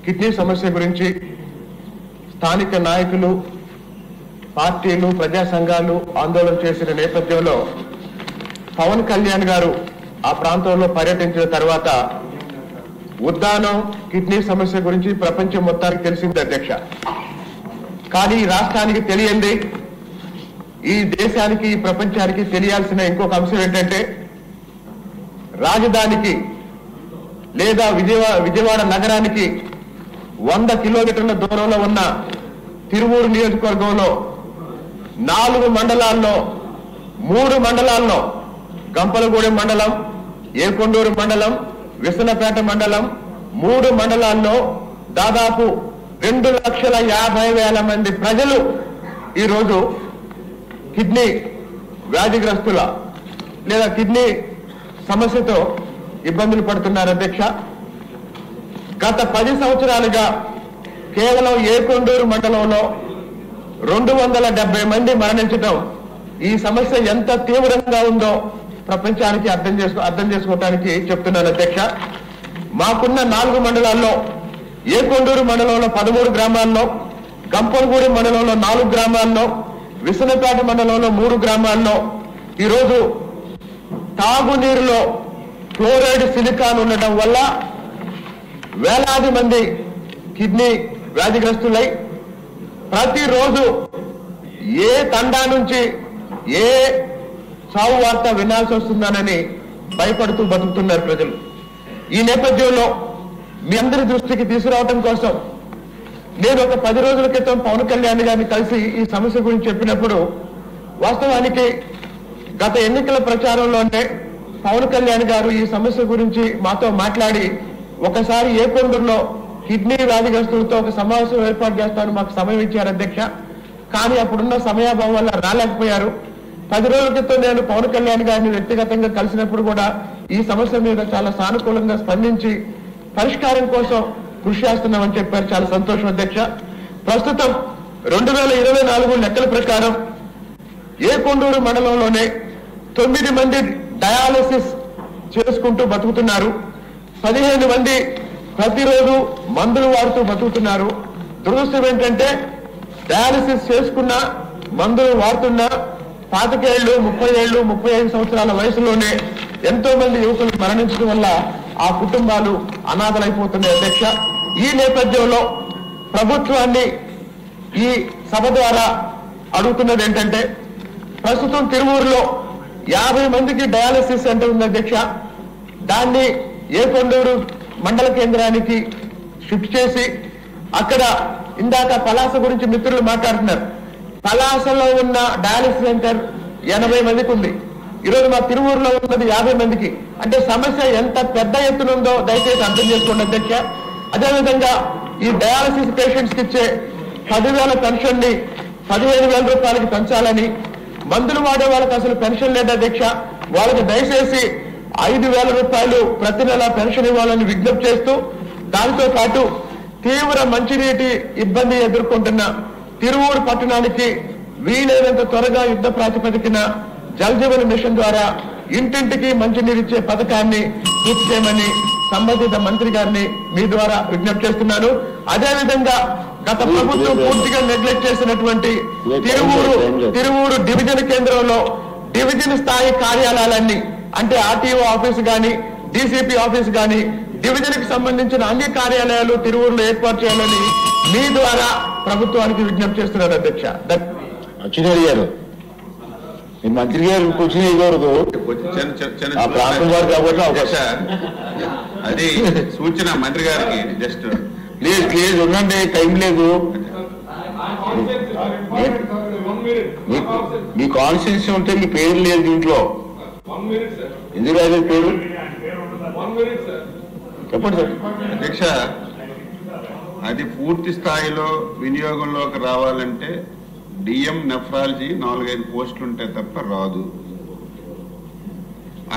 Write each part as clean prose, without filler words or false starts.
Kidney సమస్య గురించి స్థానిక నాయకులు, పార్టీలు, ప్రజా సంఘాలు ఆందోళన చేసిన నేపథ్యంలో పవన్ కళ్యాణ్ గారు ఆ ప్రాంతంలో పర్యటించిన తర్వాత ఉద్దానం కిడ్నీ సమస్య గురించి ప్రపంచం మొత్తానికి తెలిసింది అధ్యక్ష. కానీ ఈ రాష్ట్రానికి తెలియంది, ఈ దేశానికి, ఈ ప్రపంచానికి తెలియాల్సిన ఇంకొక అంశం ఏంటంటే రాజధానికి లేదా విజయవాడ నగరానికి 100 కిలోమీటర్ల దూరంలో ఉన్న తిరువూరు నియోజకవర్గంలో 4 మండలాల్లో 3 మండలాల్లో గంపలగూడెం మండలం, ఏకొండూరు మండలం, విసనపేట మండలం 3 మండలాల్లో దాదాపు 2,50,000 మంది ప్రజలు ఈరోజు కిడ్నీ వ్యాధిగ్రస్తుల లేదా కిడ్నీ సమస్యతో ఇబ్బందులు పడుతున్నారు అధ్యక్ష. గత 10 సంవత్సరాలుగా కేవలం ఏకొండూరు మండలంలో 270 మంది మరణించడం ఈ సమస్య ఎంత తీవ్రంగా ఉందో ప్రపంచానికి అర్థం చేసుకోవడానికి చెప్తున్నాను అధ్యక్ష. మాకున్న 4 మండలాల్లో ఏకొండూరు మండలంలో 13 గ్రామాల్లో, గంపలగూడెం మండలంలో 4 గ్రామాల్లో, విసనపేట మండలంలో 3 గ్రామాల్లో ఈరోజు తాగునీరులో ఫ్లోరైడ్, సిలికాన్ ఉండటం వల్ల వేలాది మంది కిడ్నీ వ్యాధిగ్రస్తులై ప్రతిరోజు ఏ తండా నుంచి ఏ సావు వార్త వినాల్సి వస్తుందనని భయపడుతూ బతుకుతున్నారు ప్రజలు. ఈ నేపథ్యంలో మీ అందరి దృష్టికి తీసుకురావడం కోసం నేను ఒక 10 రోజుల క్రితం పవన్ కళ్యాణ్ గారిని కలిసి ఈ సమస్య గురించి చెప్పినప్పుడు వాస్తవానికి గత ఎన్నికల ప్రచారంలోనే పవన్ కళ్యాణ్ గారు ఈ సమస్య గురించి మాతో మాట్లాడి ఒకసారి ఏకొండూరులో కిడ్నీ వ్యాధిగ్రస్తులతో ఒక సమావేశం ఏర్పాటు చేస్తాను మాకు సమయం ఇచ్చారు అధ్యక్ష. కానీ అప్పుడున్న సమయాభావం వల్ల రాలేకపోయారు. 10 రోజుల క్రితం నేను పవన్ కళ్యాణ్ గారిని వ్యక్తిగతంగా కలిసినప్పుడు కూడా ఈ సమస్య మీద చాలా సానుకూలంగా స్పందించి పరిష్కారం కోసం కృషి చేస్తున్నామని చెప్పారు. చాలా సంతోషం అధ్యక్ష. ప్రస్తుతం 2024 లెక్కల ప్రకారం ఏకొండూరు మండలంలోనే 9 మంది డయాలసిస్ చేసుకుంటూ బతుకుతున్నారు. 15 మంది ప్రతిరోజు మందులు వాడుతూ బతుకుతున్నారు. దురదృష్టం ఏంటంటే డయాలసిస్ చేసుకున్న, మందులు వాడుతున్న 25 ఏళ్లు, 30 ఏళ్లు, 35 సంవత్సరాల వయసులోనే ఎంతో మంది యువకులు మరణించడం వల్ల ఆ కుటుంబాలు అనాథలైపోతున్నాయి అధ్యక్ష. ఈ నేపథ్యంలో ప్రభుత్వాన్ని ఈ సభ ద్వారా అడుగుతున్నది ఏంటంటే ప్రస్తుతం తిరువూరులో 50 మందికి డయాలసిస్ సెంటర్ ఉంది అధ్యక్ష. దాన్ని ఏకొండూరు మండల కేంద్రానికి షిఫ్ట్ చేసి అక్కడ ఇందాక పలాస గురించి మిత్రులు మాట్లాడుతున్నారు. పలాసలో ఉన్న డయాలసిస్ సెంటర్ 80 మందికి ఉంది. ఈరోజు మా తిరువూరులో ఉన్నది 50 మందికి. అంటే సమస్య ఎంత పెద్ద ఎత్తున ఉందో దయచేసి అర్థం చేసుకోండి అధ్యక్ష. అదేవిధంగా ఈ డయాలసిస్ పేషెంట్స్ కి ఇచ్చే 10,000 పెన్షన్ ని 15,000 రూపాయలకి పెంచాలని, మందులు వాడే వాళ్ళకి అసలు పెన్షన్ లేదు అధ్యక్ష. వాళ్ళకి దయచేసి 5,000 రూపాయలు ప్రతి నెల పెన్షన్ ఇవ్వాలని విజ్ఞప్తి చేస్తూ, దానితో పాటు తీవ్ర మంచినీటి ఇబ్బంది ఎదుర్కొంటున్న తిరువూరు పట్టణానికి వీలైనంత త్వరగా యుద్ధ ప్రాతిపదికన జల్ జీవన్ మిషన్ ద్వారా ఇంటింటికి మంచినీరిచ్చే పథకాన్ని పూర్తి చేయమని సంబంధిత మంత్రి గారిని మీ ద్వారా విజ్ఞప్తి చేస్తున్నాను. అదేవిధంగా గత ప్రభుత్వం పూర్తిగా నెగ్లెక్ట్ చేసినటువంటి తిరువూరు డివిజన్ కేంద్రంలో డివిజన్ స్థాయి కార్యాలయాలన్నీ అంటే ఆర్టీఓ ఆఫీస్ గాని, డీసీపీ ఆఫీస్ గాని, డివిజన్ కి సంబంధించిన అన్ని కార్యాలయాలు తిరువూరులో ఏర్పాటు చేయాలని మీ ద్వారా ప్రభుత్వానికి విజ్ఞప్తి చేస్తున్నారు అధ్యక్ష. అచ్చెన్నాయుడు గారు, మీ మంత్రి గారు క్వశ్చన్ ఇవ్వకూడదు. అది సూచన మంత్రి గారికి. జస్ట్ ప్లీజ్ ఉండండి, టైం లేదు. మీ కాన్స్టిట్యూన్సీ ఉంటే మీ పేరు లేదు దీంట్లో. ఎందుకు రాలేదు పేరు? చెప్పండి సార్. అధ్యక్ష, అది పూర్తి స్థాయిలో వినియోగంలోకి రావాలంటే డిఎం నెఫ్రాలజీ 4-5 పోస్టులు ఉంటే తప్ప రాదు.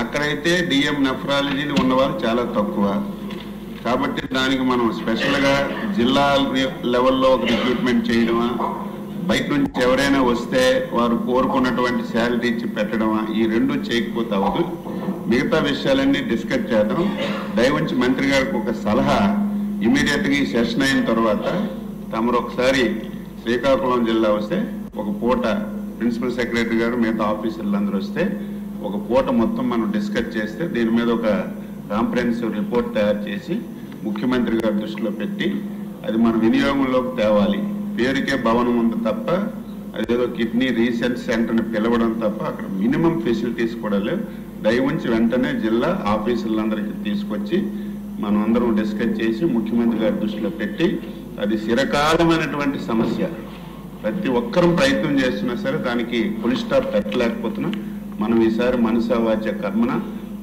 అక్కడైతే డిఎం నెఫ్రాలజీని ఉన్నవారు చాలా తక్కువ. కాబట్టి దానికి మనం స్పెషల్గా జిల్లా లెవెల్లో ఒక రిక్రూట్మెంట్ చేయడమా, బయట నుంచి ఎవరైనా వస్తే వారు కోరుకున్నటువంటి శాలరీ ఇచ్చి పెట్టడమా, ఈ రెండు చేయకపోతే అవ్వదు. మిగతా విషయాలన్నీ డిస్కస్ చేద్దాం. దయవంచి మంత్రి గారికి ఒక సలహా, ఇమీడియట్ గా ఈ సెషన్ అయిన తర్వాత తమరు ఒకసారి శ్రీకాకుళం జిల్లా వస్తే ఒక పూట ప్రిన్సిపల్ సెక్రటరీ గారు మిగతా ఆఫీసర్లు అందరూ వస్తే ఒక పూట మొత్తం మనం డిస్కస్ చేస్తే దీని మీద ఒక కాంప్రహెన్సివ్ రిపోర్ట్ తయారు చేసి ముఖ్యమంత్రి గారి దృష్టిలో పెట్టి అది మన వినియోగంలోకి తేవాలి. పేరుకే భవనం ఉంది తప్ప అదేదో కిడ్నీ రీసెర్చ్ సెంటర్ని పిలవడం తప్ప అక్కడ మినిమం ఫెసిలిటీస్ కూడా లేవు. దయవుంచి వెంటనే జిల్లా ఆఫీసులందరికీ తీసుకొచ్చి మనం అందరం డిస్కస్ చేసి ముఖ్యమంత్రి గారి దృష్టిలో పెట్టి అది చిరకాలమైనటువంటి సమస్య. ప్రతి ఒక్కరూ ప్రయత్నం చేస్తున్నా సరే దానికి ఫుల్ స్టాప్ పెట్టలేకపోతున్నాం. మనం ఈసారి మనసా వాచ కర్మన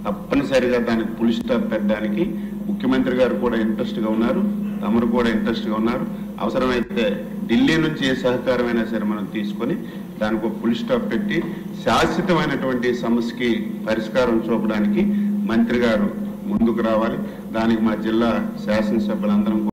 తప్పనిసరిగా దానికి ఫుల్ స్టాప్ పెట్టడానికి ముఖ్యమంత్రి గారు కూడా ఇంట్రెస్ట్ గా ఉన్నారు, తమరు కూడా ఇంట్రెస్ట్ గా ఉన్నారు. అవసరమైతే ఢిల్లీ నుంచి ఏ సహకారమైనా సరే మనం తీసుకొని దానికి ఒక ఫుల్ స్టాప్ పెట్టి శాశ్వతమైనటువంటి సమస్యకి పరిష్కారం చూపడానికి మంత్రి గారు ముందుకు రావాలి. దానికి మా జిల్లా శాసనసభ్యులందరం